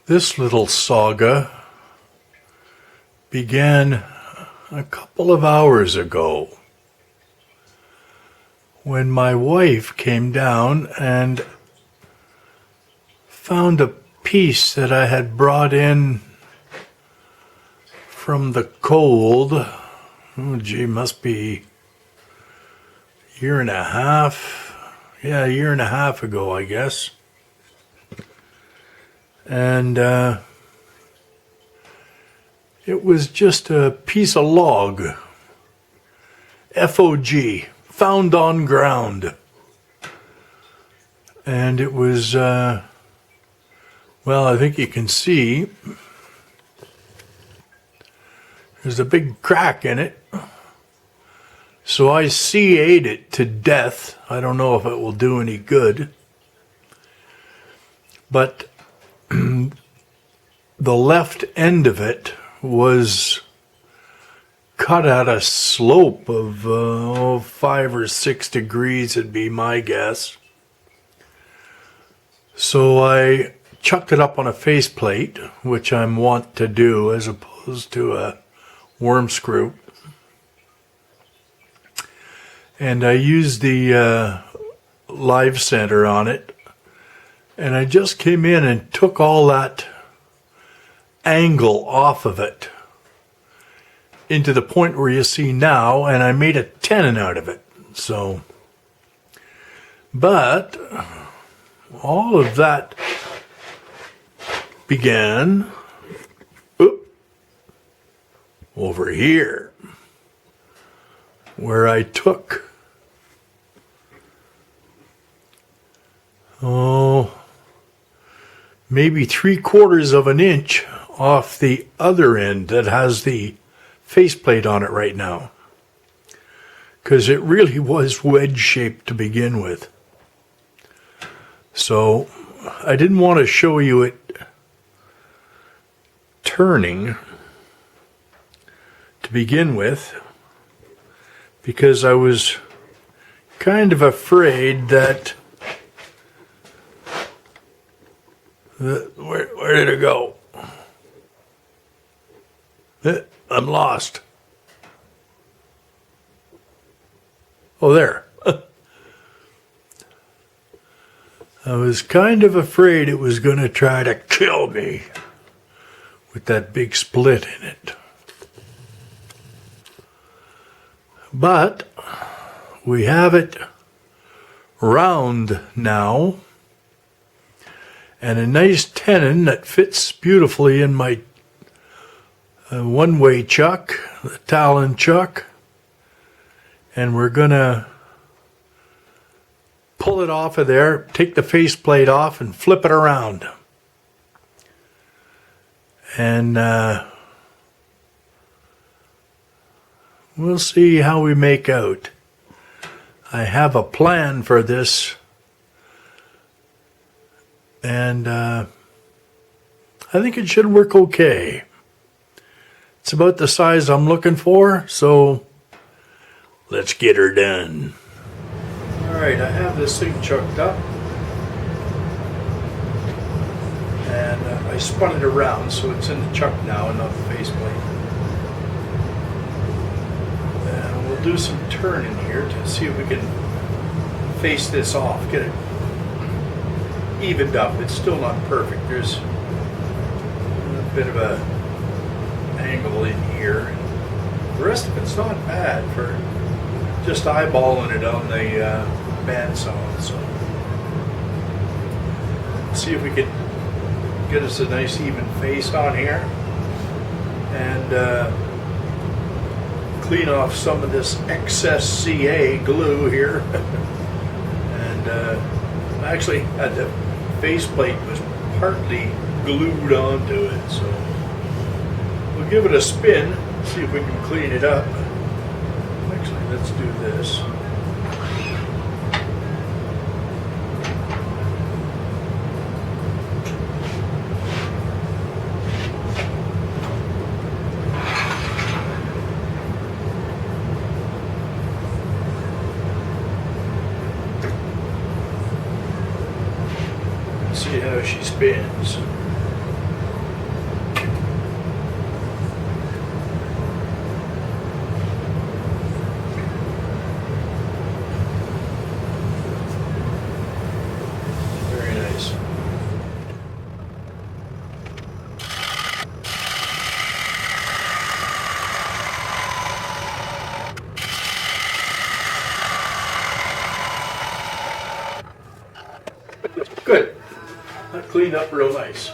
This little saga began a couple of hours ago when my wife came down and found a piece that I had brought in from the cold. Oh gee, must be a year and a half. Yeah, a year and a half ago, I guess. And it was just a piece of log. FOG, found on ground. And it was, well, I think you can see, there's a big crack in it. So I CA'd it to death. I don't know if it will do any good. But the left end of it was cut at a slope of 5 or 6 degrees, would be my guess. So I chucked it up on a faceplate, which I'm wont to do as opposed to a worm screw. And I used the live center on it. And I just came in and took all that angle off of it into the point where you see now, and I made a tenon out of it. So, but all of that began over here, where I took maybe 3/4 of an inch off the other end that has the faceplate on it right now, because it really was wedge shaped to begin with. So I didn't want to show you it turning to begin with, because I was kind of afraid that where did it go? I'm lost. Oh, there. I was kind of afraid it was going to try to kill me with that big split in it. But we have it round now, and a nice tenon that fits beautifully in my one-way chuck, the Talon chuck. And we're gonna pull it off of there, take the faceplate off and flip it around. And we'll see how we make out. I have a plan for this, and I think it should work okay. It's about the size I'm looking for, so let's get her done. Alright, I have this thing chucked up, and I spun it around so it's in the chuck now and not the faceplate. And we'll do some turning here to see if we can face this off, get it evened up. It's still not perfect. There's a bit of a angle in here. The rest of it's not bad for just eyeballing it on the bandsaw. So let's see if we can get us a nice even face on here and clean off some of this excess CA glue here. And actually the faceplate was partly glued onto it, so we'll give it a spin, see if we can clean it up. Actually, let's do this. See how she spins. cleaned up real nice.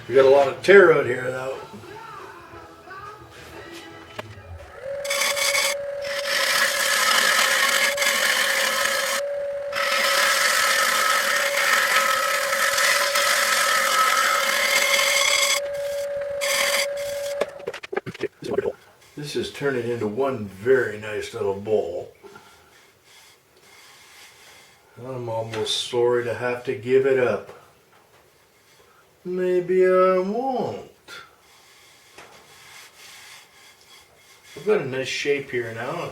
We got a lot of tear out here though. This is turning into one very nice little bowl. I'm almost sorry to have to give it up. Maybe I won't. I've got a nice shape here now.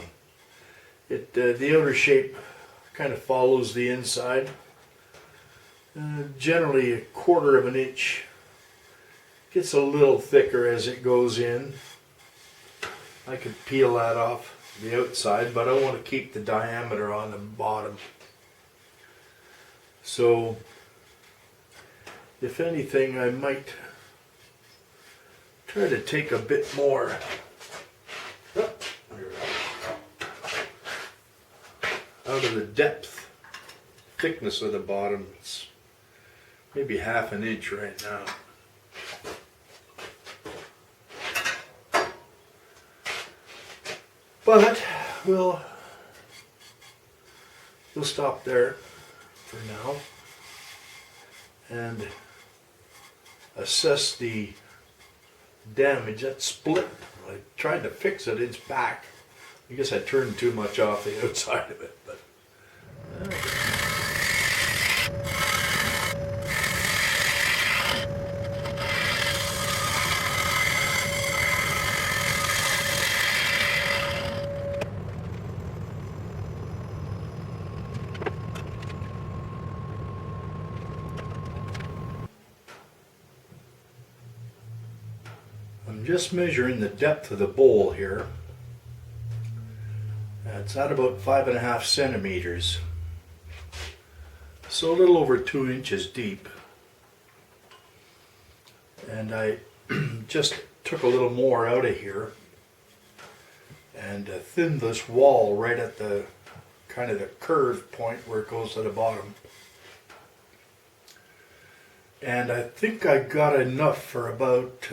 The outer shape kind of follows the inside. Generally 1/4 of an inch. Gets a little thicker as it goes in. I could peel that off the outside, but I want to keep the diameter on the bottom. So, if anything, I might try to take a bit more out of the depth, thickness of the bottom. It's maybe 1/2 inch right now. But we'll stop there for now and assess the damage. That split, I tried to fix it, it's back. I guess I turned too much off the outside of it, but I'm just measuring the depth of the bowl here. It's at about 5.5 centimeters, so a little over 2 inches deep. And I just took a little more out of here and thinned this wall right at the kind of the curved point where it goes to the bottom. And I think I got enough for about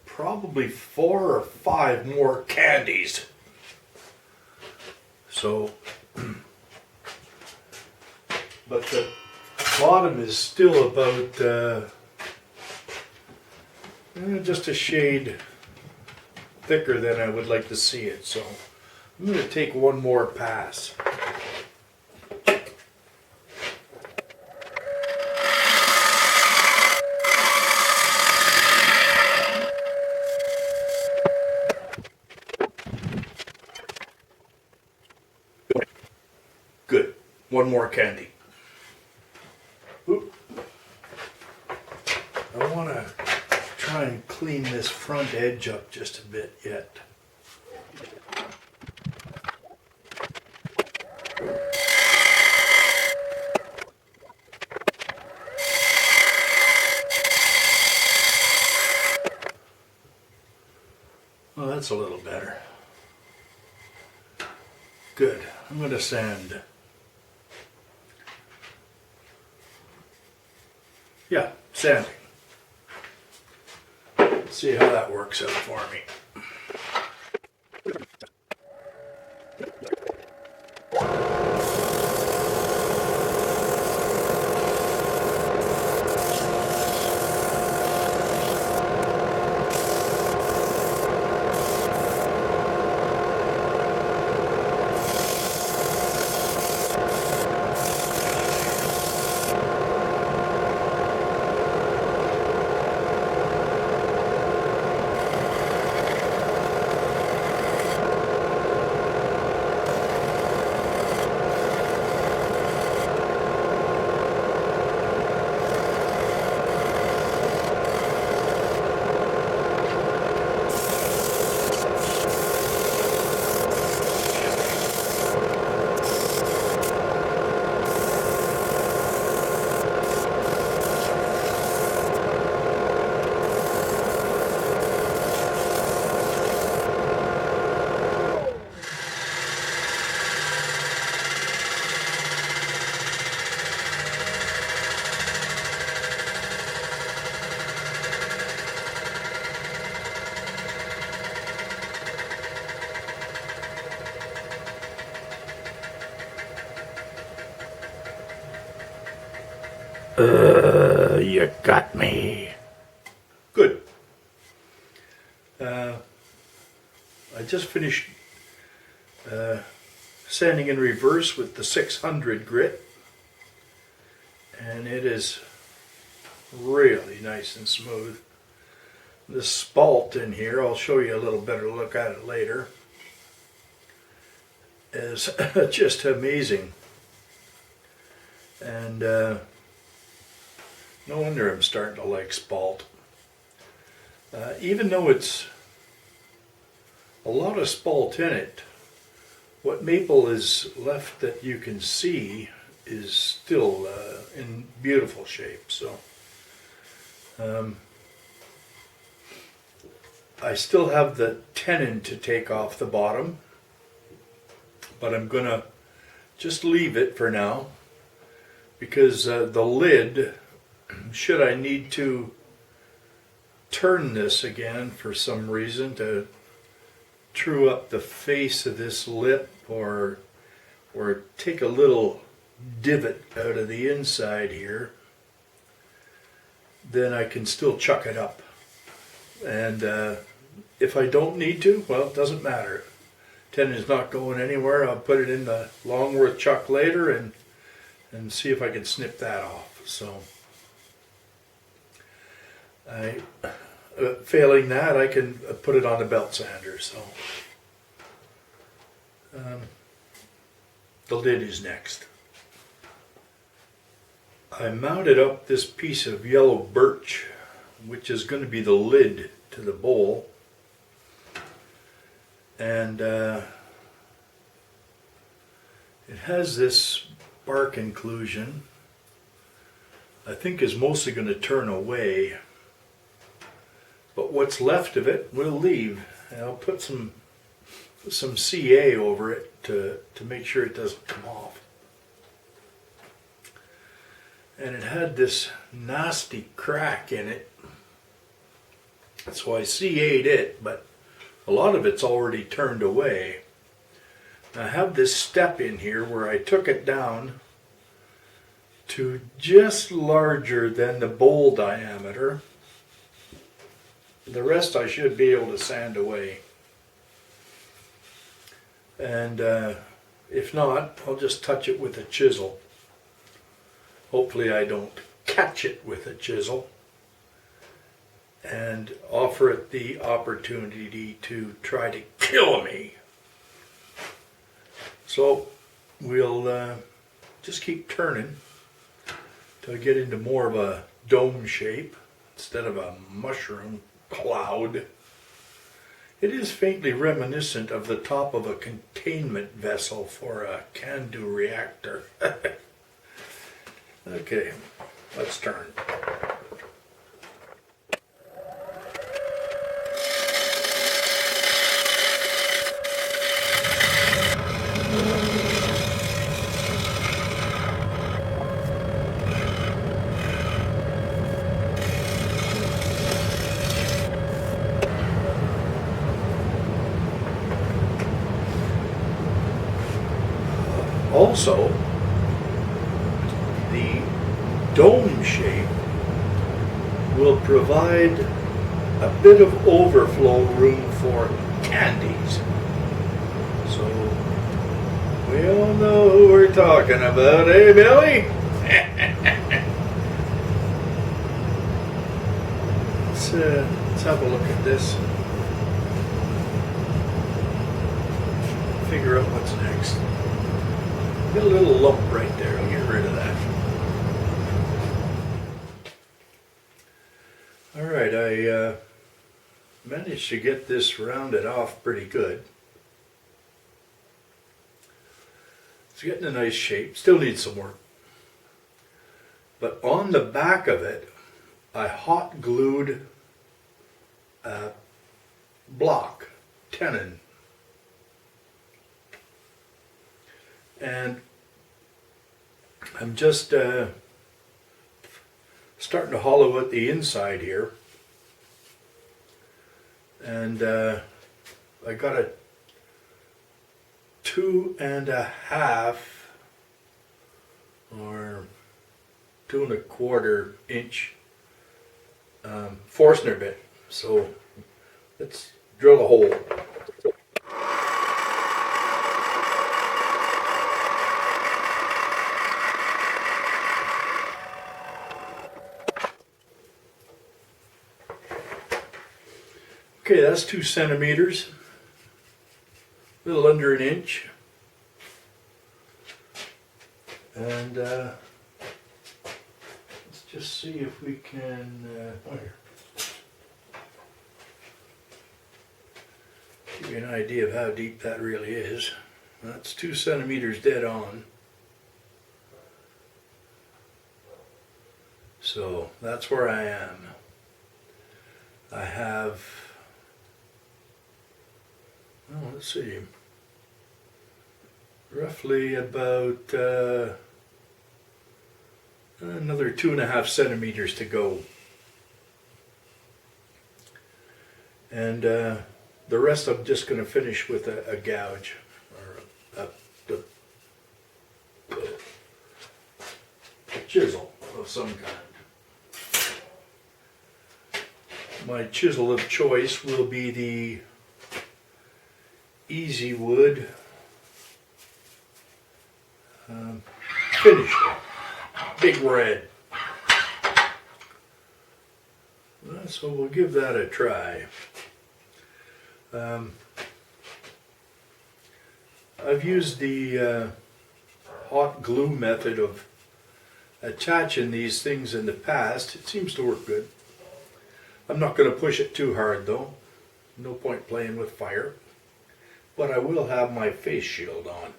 probably 4 or 5 more candies. So, but the bottom is still about just a shade thicker than I would like to see it. So I'm going to take one more pass. Good. One more candy. Oop. I want to try and clean this front edge up just a bit yet. Well, that's a little better. Good. I'm going to sand. Yeah, sanding. Let's see how that works out for me. You got me. Good. I just finished sanding in reverse with the 600 grit, and it is really nice and smooth. The spalt in here, I'll show you a little better look at it later, is just amazing. And no wonder I'm starting to like spalt. Even though it's a lot of spalt in it, what maple is left that you can see is still in beautiful shape. So I still have the tenon to take off the bottom, but I'm gonna just leave it for now, because the lid, should I need to turn this again for some reason to true up the face of this lip, or take a little divot out of the inside here, then I can still chuck it up. And if I don't need to, well, it doesn't matter. Tenon is not going anywhere. I'll put it in the Longworth chuck later and see if I can snip that off. So failing that, I can put it on the belt sander. So the lid is next. I mounted up this piece of yellow birch, which is going to be the lid to the bowl, and it has this bark inclusion. I think is mostly going to turn away, but what's left of it we'll leave, and I'll put some CA over it to make sure it doesn't come off. And it had this nasty crack in it, so I CA'd it, but a lot of it's already turned away. I have this step in here where I took it down to just larger than the bowl diameter. The rest I should be able to sand away. And if not, I'll just touch it with a chisel. Hopefully I don't catch it with a chisel and offer it the opportunity to try to kill me. So we'll just keep turning till I get into more of a dome shape instead of a mushroom cloud. It is faintly reminiscent of the top of a containment vessel for a can-do reactor. Okay, let's turn. Also, the dome shape will provide a bit of overflow room for candies. So we all know who we're talking about, eh, Billy? Let's have a look at this. Figure out what's next. Got a little lump right there. I'll get rid of that. All right, I managed to get this rounded off pretty good. It's getting a nice shape. Still needs some work. But on the back of it, I hot glued a block, tenon. And I'm just starting to hollow out the inside here. And I got a 2.5 or 2¼ inch Forstner bit. So let's drill a hole. Okay, that's 2 centimeters, a little under 1 inch. And let's just see if we can give you an idea of how deep that really is. That's 2 centimeters dead on. So that's where I am. I have, well, let's see, roughly about another 2½ centimeters to go. And the rest I'm just going to finish with a gouge or a chisel of some kind. My chisel of choice will be the Easy Wood finished Big Red. So we'll give that a try. I've used the hot glue method of attaching these things in the past. It seems to work good. I'm not going to push it too hard though. No point playing with fire. But I will have my face shield on.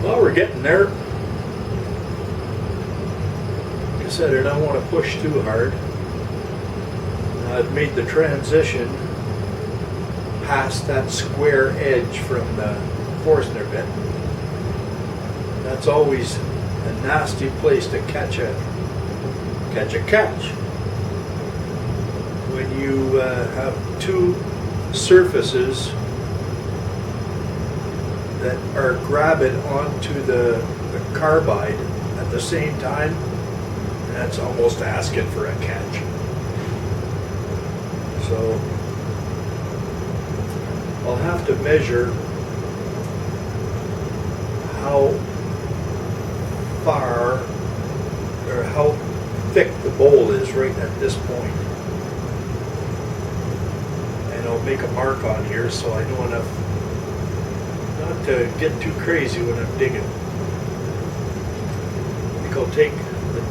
Well, we're getting there. Like I said, I don't want to push too hard. I've made the transition past that square edge from the Forstner bit. That's always a nasty place to catch a catch. When you have two surfaces that are grabbing onto the carbide at the same time, that's almost asking for a catch. So I'll have to measure how far or how thick the bowl is right at this point. And I'll make a mark on here so I know enough not to get too crazy when I'm digging. I think I'll take the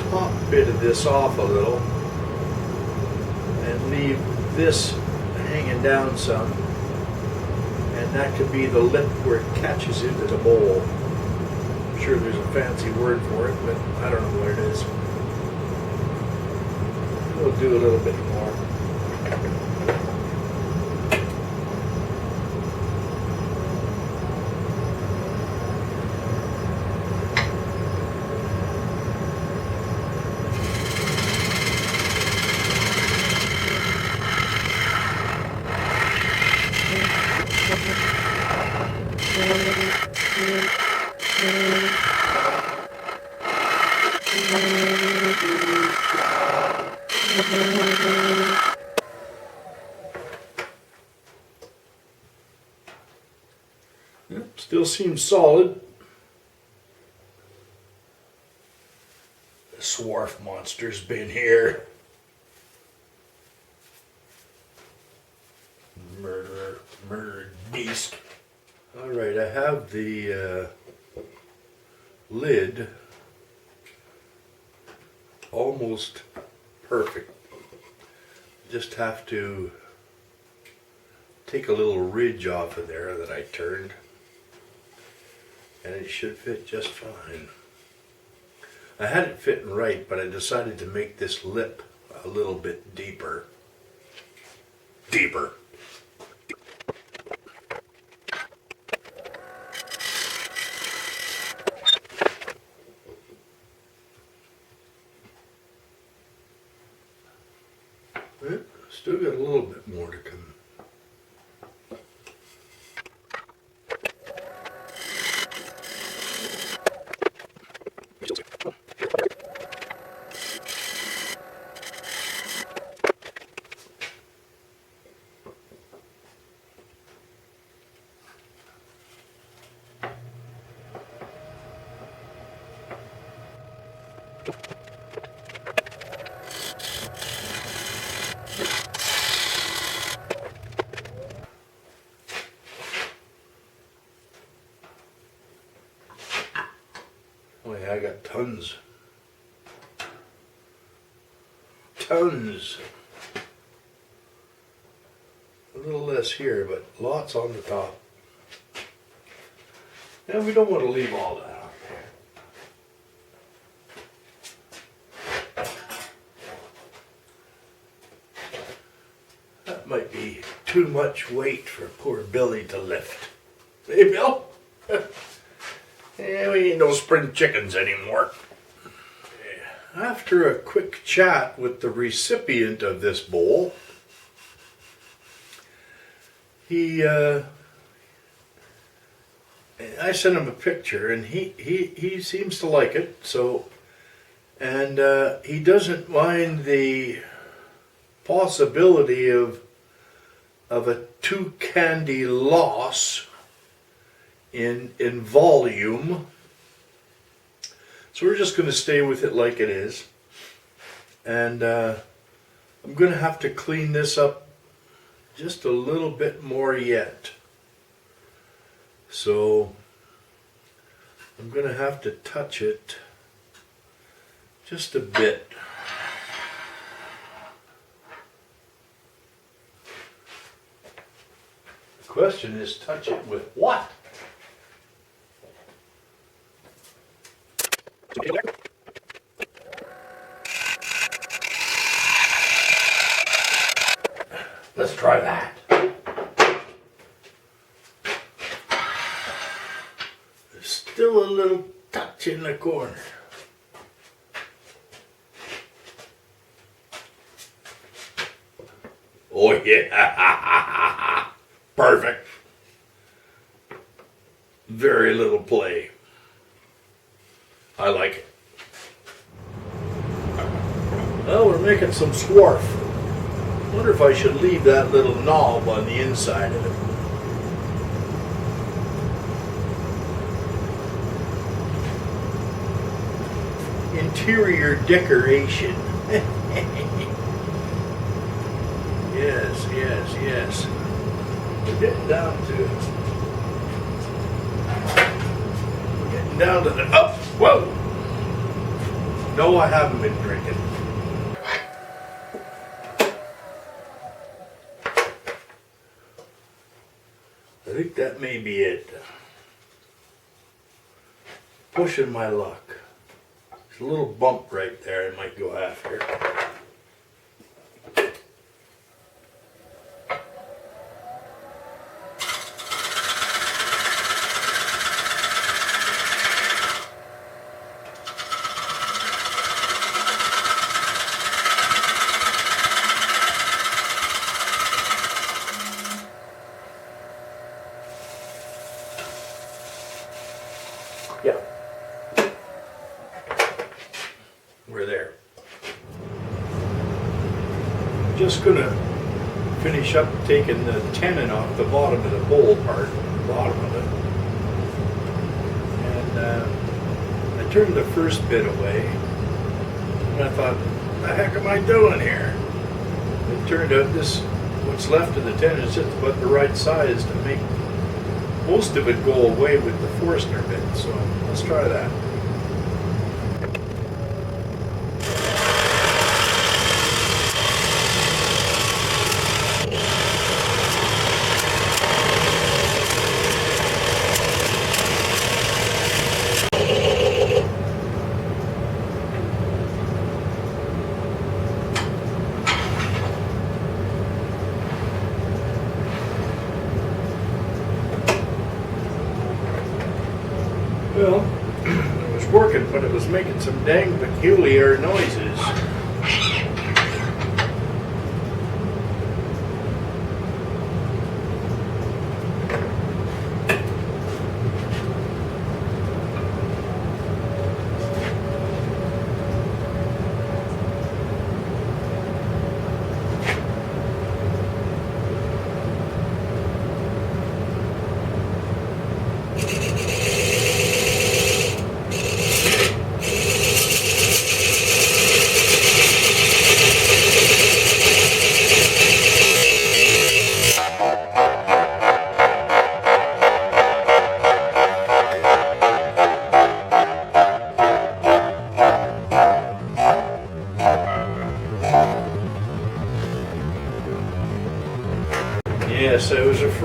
top bit of this off a little and leave this hanging down some, and that could be the lip where it catches into the bowl. I'm sure there's a fancy word for it, but I don't know what it is. We'll do a little bit more. Yep, still seems solid. The swarf monster's been here. Murdered beast. Alright, I have the lid almost perfect. Just have to take a little ridge off of there that I turned, and it should fit just fine. I had it fitting right, but I decided to make this lip a little bit deeper. Still got a little bit more to come. Oh yeah, I got tons. Tons. A little less here, but lots on the top. And we don't want to leave all that out there. That might be too much weight for poor Billy to lift. Hey, Bill? Yeah, we ain't no spring chickens anymore. After a quick chat with the recipient of this bowl, I sent him a picture, and he seems to like it. So, and he doesn't mind the possibility of a 2 candy loss in volume. So we're just going to stay with it like it is. And I'm going to have to clean this up just a little bit more yet. So I'm going to have to touch it just a bit. The question is, touch it with what? Let's try that. There's still a little touch in the corner. Oh yeah, perfect. Very little play. I like it. Well, we're making some swarf. Wonder if I should leave that little knob on the inside of it. Interior decoration. Yes, yes, yes. We're getting down to it. We're getting down to the up. Whoa! No, I haven't been drinking. I think that may be it. Pushing my luck. There's a little bump right there I might go after. Yeah. We're there. Just gonna finish up taking the tenon off the bottom of the bowl part, the bottom of it. And I turned the first bit away. And I thought, what the heck am I doing here? It turned out this, what's left of the tenon is just about the right size to make most of it go away with the Forstner bit, so let's try that. Well, it was working, but it was making some dang peculiar noises.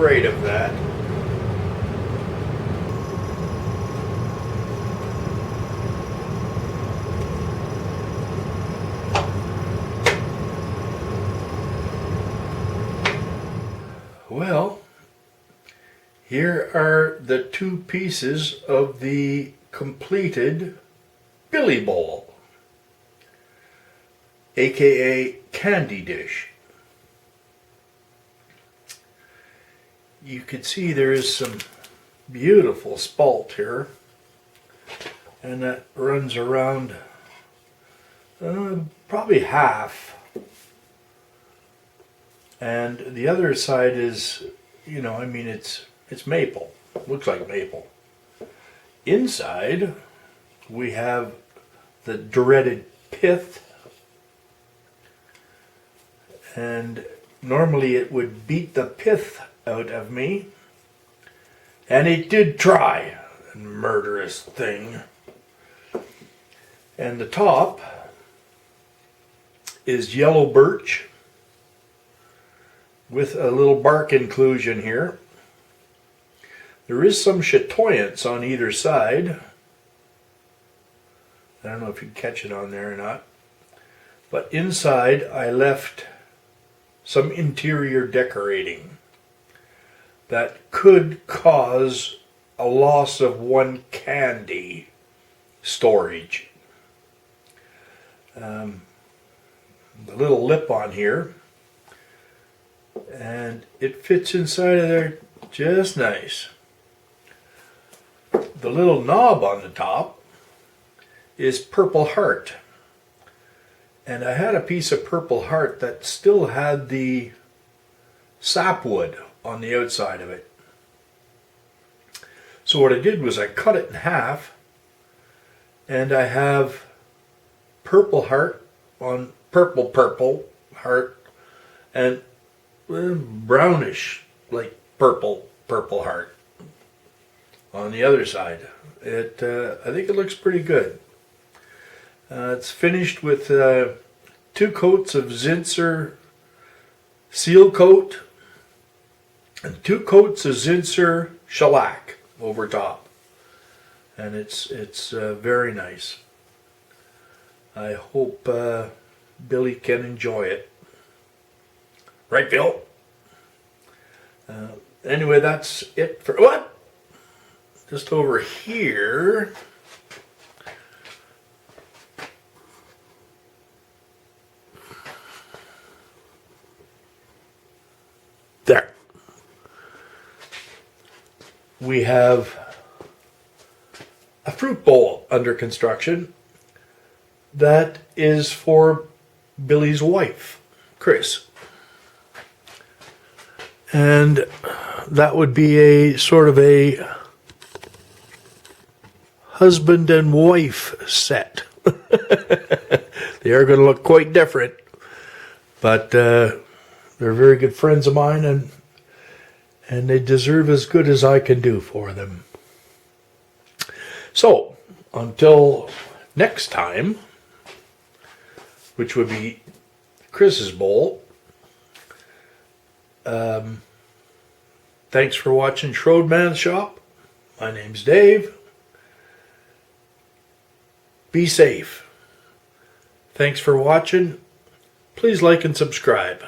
afraid of that. Well, here are the two pieces of the completed Billy Bowl, aka candy dish. You can see there is some beautiful spalt here, and that runs around probably half. And the other side is, I mean, it's maple. Looks like maple. Inside, we have the dreaded pith. And normally it would beat the pith out of me. And it did try, murderous thing. And the top is yellow birch with a little bark inclusion here. There is some chatoyance on either side. I don't know if you can catch it on there or not. But inside I left some interior decorating that could cause a loss of one candy storage. The little lip on here, and it fits inside of there just nice. The little knob on the top is purple heart, and I had a piece of purple heart that still had the sapwood on the outside of it. So what I did was I cut it in half, and I have purple heart on purple heart, and brownish like purple heart on the other side. I think it looks pretty good. It's finished with 2 coats of Zinsser seal coat and 2 coats of Zinsser shellac over top, and it's very nice. I hope Billy can enjoy it. Right, Bill? Anyway, that's it for what? Just over here. There. We have a fruit bowl under construction that is for Billy's wife, Chris. And that would be a sort of a husband and wife set. They are going to look quite different, but they're very good friends of mine, and they deserve as good as I can do for them. So, until next time, which would be Chris's bowl, thanks for watching Schroedman's Shop. My name's Dave. Be safe. Thanks for watching. Please like and subscribe.